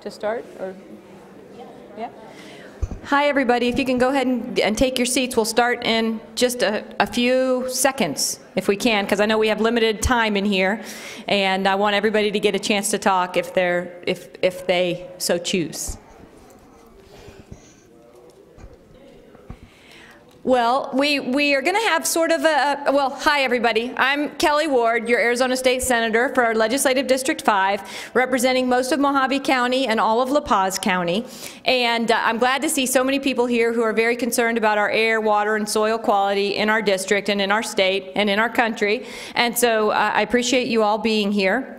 to start? Or yeah. Hi, everybody. If you can go ahead and take your seats, we'll start in just a few seconds, if we can, because I know we have limited time in here, and I want everybody to get a chance to talk if they so choose. Well, we are going to have sort of well, hi everybody. I'm Kelli Ward, your Arizona State Senator for Legislative District 5, representing most of Mojave County and all of La Paz County. And I'm glad to see so many people here who are very concerned about our air, water, and soil quality in our district and in our state and in our country. And so I appreciate you all being here.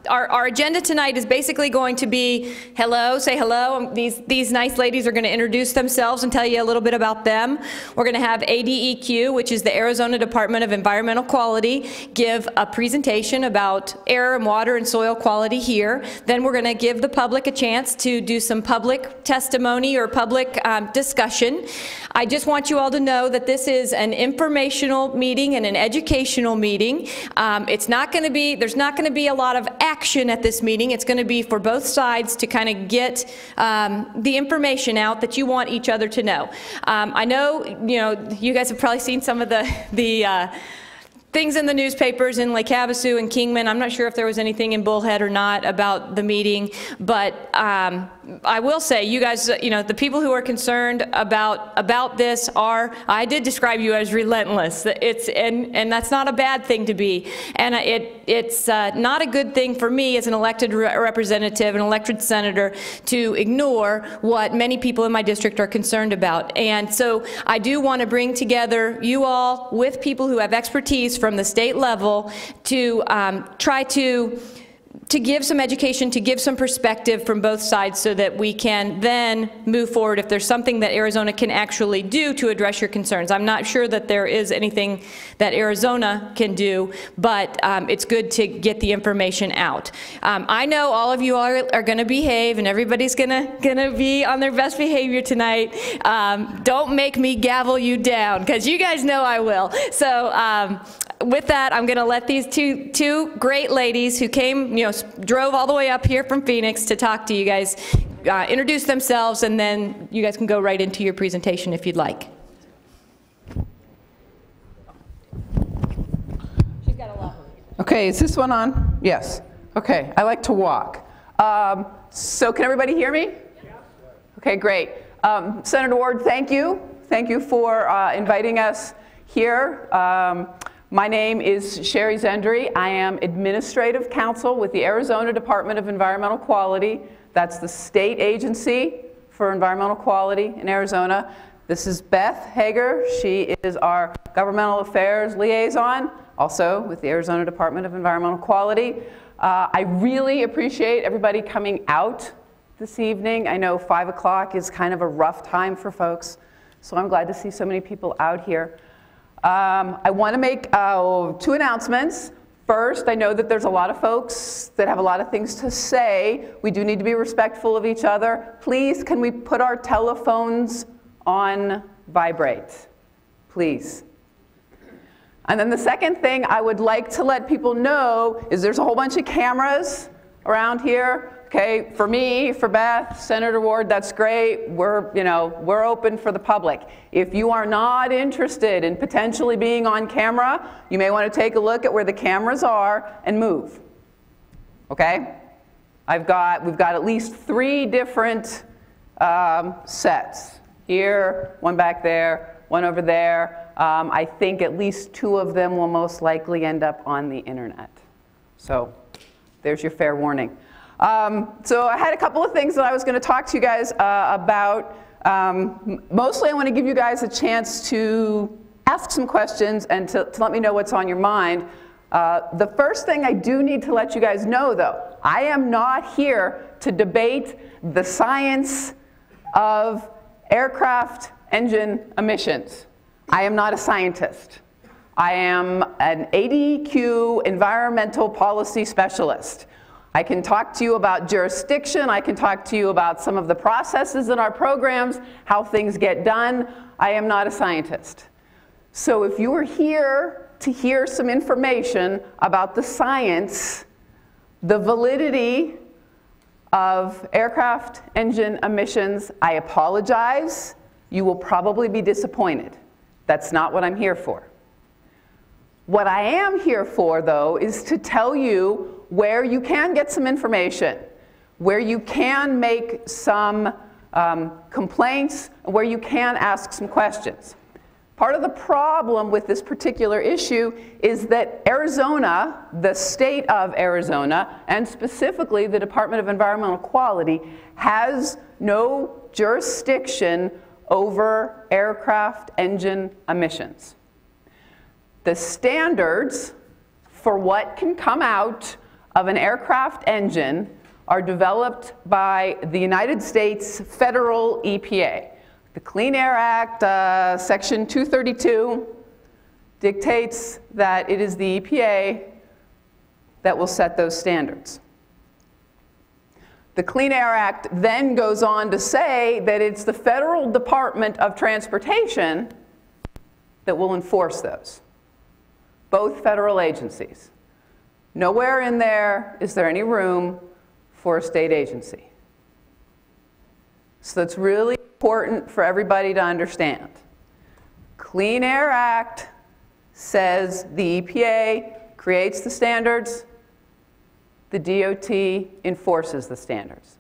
Our agenda tonight is basically going to be hello, say hello. These nice ladies are going to introduce themselves and tell you a little bit about them. We're going to have ADEQ, which is the Arizona Department of Environmental Quality, give a presentation about air and water and soil quality here. Then we're going to give the public a chance to do some public testimony or public discussion. I just want you all to know that this is an informational meeting and an educational meeting. It's not going to be, there's not going to be a lot of action at this meeting. It's going to be for both sides to kind of get the information out that you want each other to know. I know, you guys have probably seen some of the things in the newspapers in Lake Havasu and Kingman. I'm not sure if there was anything in Bullhead or not about the meeting, but I will say, you guys, the people who are concerned about this are, I did describe you as relentless. And that's not a bad thing to be. And it's not a good thing for me as an elected representative, an elected senator, to ignore what many people in my district are concerned about. And so I do want to bring together you all with people who have expertise from the state level to try to give some education, to give some perspective from both sides so that we can then move forward if there's something that Arizona can actually do to address your concerns. I'm not sure that there is anything that Arizona can do, but it's good to get the information out. I know all of you are going to behave and everybody's gonna be on their best behavior tonight. Don't make me gavel you down, because you guys know I will. So with that, I'm going to let these two great ladies who came, drove all the way up here from Phoenix to talk to you guys, introduce themselves, and then you guys can go right into your presentation if you'd like. She's got a lot. Okay, is this one on? Yes. Okay, I like to walk. So can everybody hear me? Okay, great. Senator Ward, thank you. Thank you for inviting us here. My name is Sherry Zendry. I am Administrative Counsel with the Arizona Department of Environmental Quality. That's the state agency for environmental quality in Arizona. This is Beth Hager. She is our Governmental Affairs Liaison, also with the Arizona Department of Environmental Quality. I really appreciate everybody coming out this evening. I know 5 o'clock is kind of a rough time for folks, so I'm glad to see so many people out here. I want to make 2 announcements. First, I know that there's a lot of folks that have a lot of things to say. We do need to be respectful of each other. Please, can we put our telephones on vibrate, please? And then the second thing I would like to let people know is there's a whole bunch of cameras around here. Okay, for me, for Beth, Senator Ward, that's great. We're open for the public. If you are not interested in potentially being on camera, you may want to take a look at where the cameras are and move. Okay? We've got at least 3 different sets. Here, one back there, one over there. I think at least 2 of them will most likely end up on the internet. So there's your fair warning. So I had a couple of things that I was going to talk to you guys about. Mostly I want to give you guys a chance to ask some questions and to let me know what's on your mind. The first thing I do need to let you guys know, though, I am not here to debate the science of aircraft engine emissions. I am not a scientist. I am an ADEQ environmental policy specialist. I can talk to you about jurisdiction. I can talk to you about some of the processes in our programs, how things get done. I am not a scientist. So if you are here to hear some information about the science, the validity of aircraft engine emissions. I apologize. You will probably be disappointed. That's not what I'm here for. What I am here for, though, is to tell you where you can get some information, where you can make some complaints, where you can ask some questions. Part of the problem with this particular issue is that Arizona, the state of Arizona, and specifically the Department of Environmental Quality, has no jurisdiction over aircraft engine emissions. The standards for what can come out of an aircraft engine are developed by the United States federal EPA. The Clean Air Act, Section 232, dictates that it is the EPA that will set those standards. The Clean Air Act then goes on to say that it's the Federal Department of Transportation that will enforce those. Both federal agencies. Nowhere in there is there any room for a state agency. So it's really important for everybody to understand. Clean Air Act says the EPA creates the standards, the DOT enforces the standards.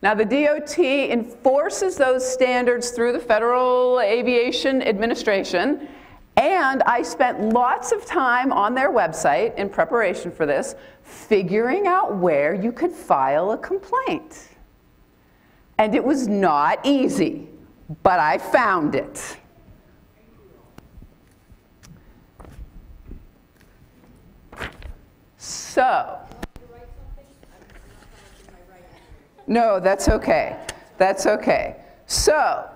Now the DOT enforces those standards through the Federal Aviation Administration, and I spent lots of time on their website in preparation for this, figuring out where you could file a complaint. And it was not easy, but I found it. So, no, that's okay. That's okay. So,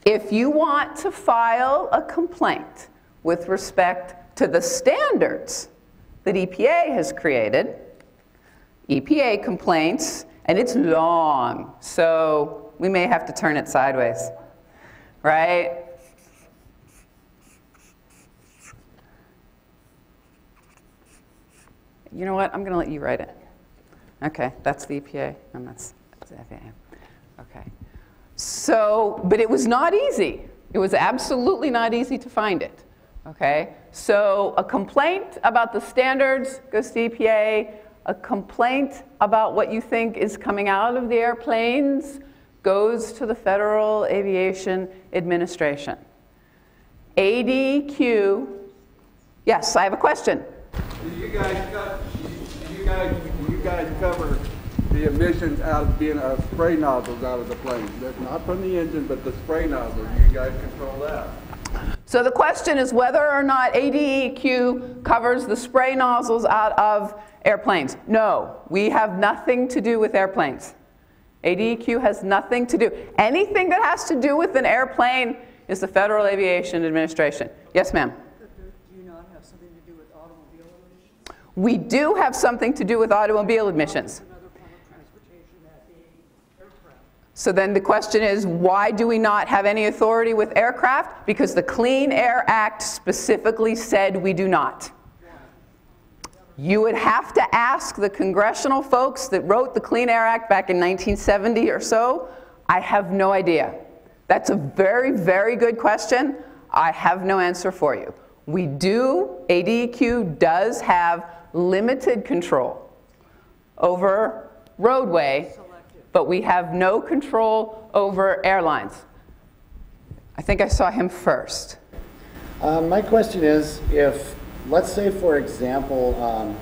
if you want to file a complaint with respect to the standards that EPA has created, EPA complaints, and it's long, so we may have to turn it sideways, right? You know what? I'm going to let you write it. Okay, that's the EPA, and that's the FAA. Okay. So, but it was not easy. It was absolutely not easy to find it. Okay? So a complaint about the standards goes to EPA. A complaint about what you think is coming out of the airplanes goes to the Federal Aviation Administration. ADEQ, yes, I have a question. Do you guys cover the emissions out of being spray nozzles out of the plane? That's not from the engine, but the spray nozzle. You guys control that. So the question is whether or not ADEQ covers the spray nozzles out of airplanes. No, we have nothing to do with airplanes. ADEQ has nothing to do. Anything that has to do with an airplane is the Federal Aviation Administration. Yes, ma'am? Do you not have something to do with automobile emissions? We do have something to do with automobile emissions. Another form of transportation at the aircraft. So then the question is, why do we not have any authority with aircraft? Because the Clean Air Act specifically said we do not. You would have to ask the congressional folks that wrote the Clean Air Act back in 1970 or so. I have no idea. That's a very, very good question. I have no answer for you. We do, ADEQ does have limited control over roadway, but we have no control over airlines. I think I saw him first. My question is, if, let's say for example,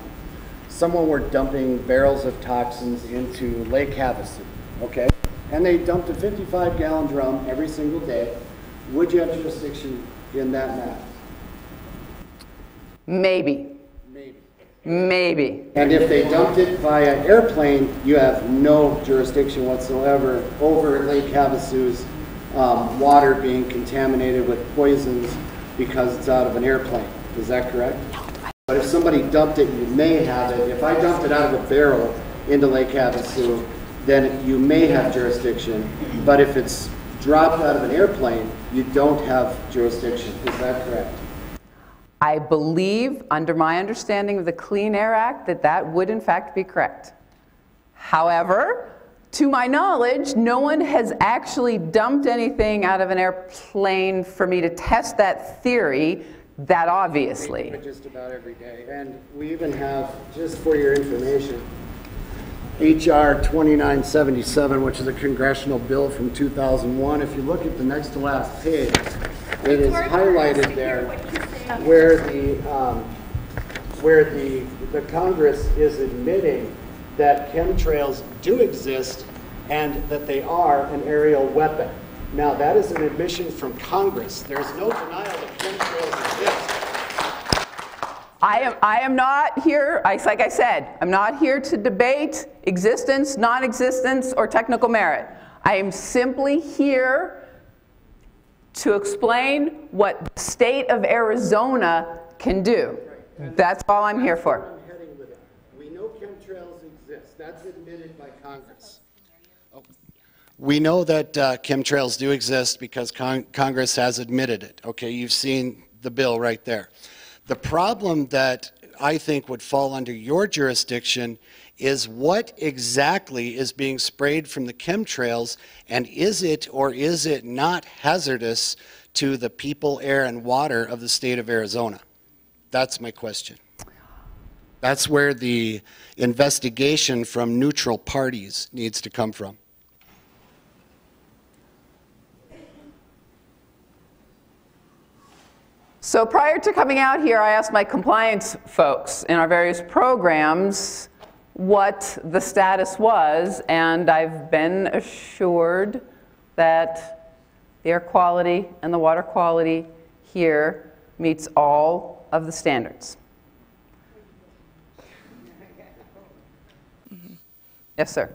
someone were dumping barrels of toxins into Lake Havasu, okay? And they dumped a 55-gallon drum every single day, would you have jurisdiction in that matter? Maybe. Maybe. Maybe. And if they dumped it via airplane, you have no jurisdiction whatsoever over Lake Havasu's water being contaminated with poisons because it's out of an airplane. Is that correct? But if somebody dumped it, you may have it. If I dumped it out of a barrel into Lake Havasu, then you may have jurisdiction. But if it's dropped out of an airplane, you don't have jurisdiction. Is that correct? I believe, under my understanding of the Clean Air Act, that that would in fact be correct. However, to my knowledge, no one has actually dumped anything out of an airplane for me to test that theory that obviously. We do it just about every day. And we even have, just for your information, HR 2977, which is a congressional bill from 2001. If you look at the next to last page, it is highlighted there where the Congress is admitting that chemtrails do exist and that they are an aerial weapon. Now, that is an admission from Congress. There's no denial that chemtrails exist. I am not here, like I said, I'm not here to debate existence, non-existence, or technical merit. I am simply here to explain what the state of Arizona can do. That's all I'm here for. We know chemtrails exist. That's admitted by Congress. We know that chemtrails do exist because Congress has admitted it. Okay, you've seen the bill right there. The problem that I think would fall under your jurisdiction is what exactly is being sprayed from the chemtrails, and is it or is it not hazardous to the people, air, and water of the state of Arizona? That's my question. That's where the investigation from neutral parties needs to come from. So prior to coming out here, I asked my compliance folks in our various programs what the status was, and I've been assured that the air quality and the water quality here meets all of the standards. Yes, sir.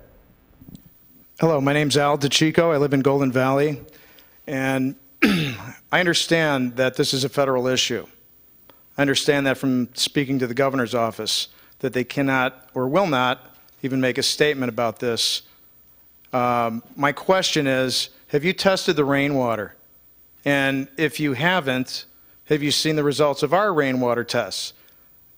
Hello, my name's Al DeChico. I live in Golden Valley, and I understand that this is a federal issue. I understand that from speaking to the governor's office, that they cannot or will not even make a statement about this. My question is, have you tested the rainwater? And if you haven't, have you seen the results of our rainwater tests?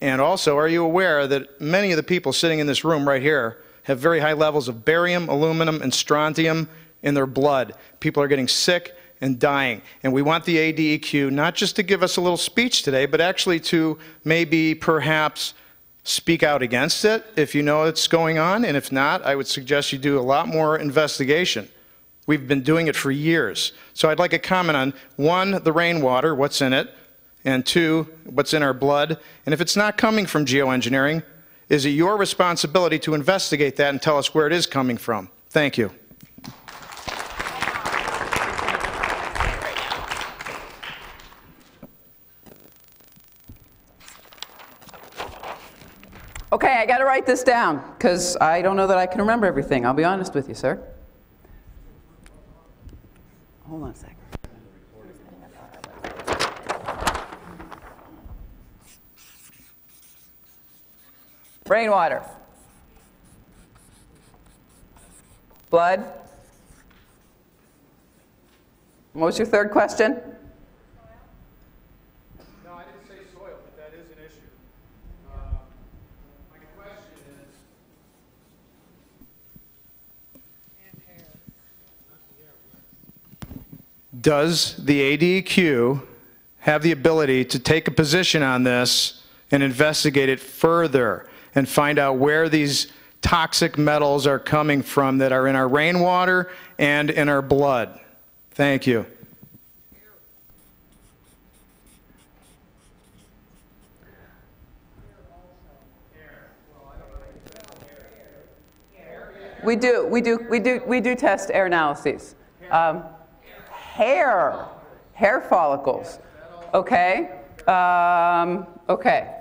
And also, are you aware that many of the people sitting in this room right here have very high levels of barium, aluminum, and strontium in their blood? People are getting sick and dying. And we want the ADEQ not just to give us a little speech today, but actually to maybe perhaps speak out against it if you know it's going on. And if not, I would suggest you do a lot more investigation. We've been doing it for years. So I'd like a comment on, one, the rainwater, what's in it, and two, what's in our blood. And if it's not coming from geoengineering, is it your responsibility to investigate that and tell us where it is coming from? Thank you. Okay, I got to write this down because I don't know that I can remember everything. I'll be honest with you, sir. Hold on a second. Rainwater. Blood. What was your third question? No, I didn't say soil, but that is an issue. My question is, does the ADEQ have the ability to take a position on this and investigate it further and find out where these toxic metals are coming from that are in our rainwater and in our blood? Thank you. We do test air analyses. Hair follicles. Okay. Okay.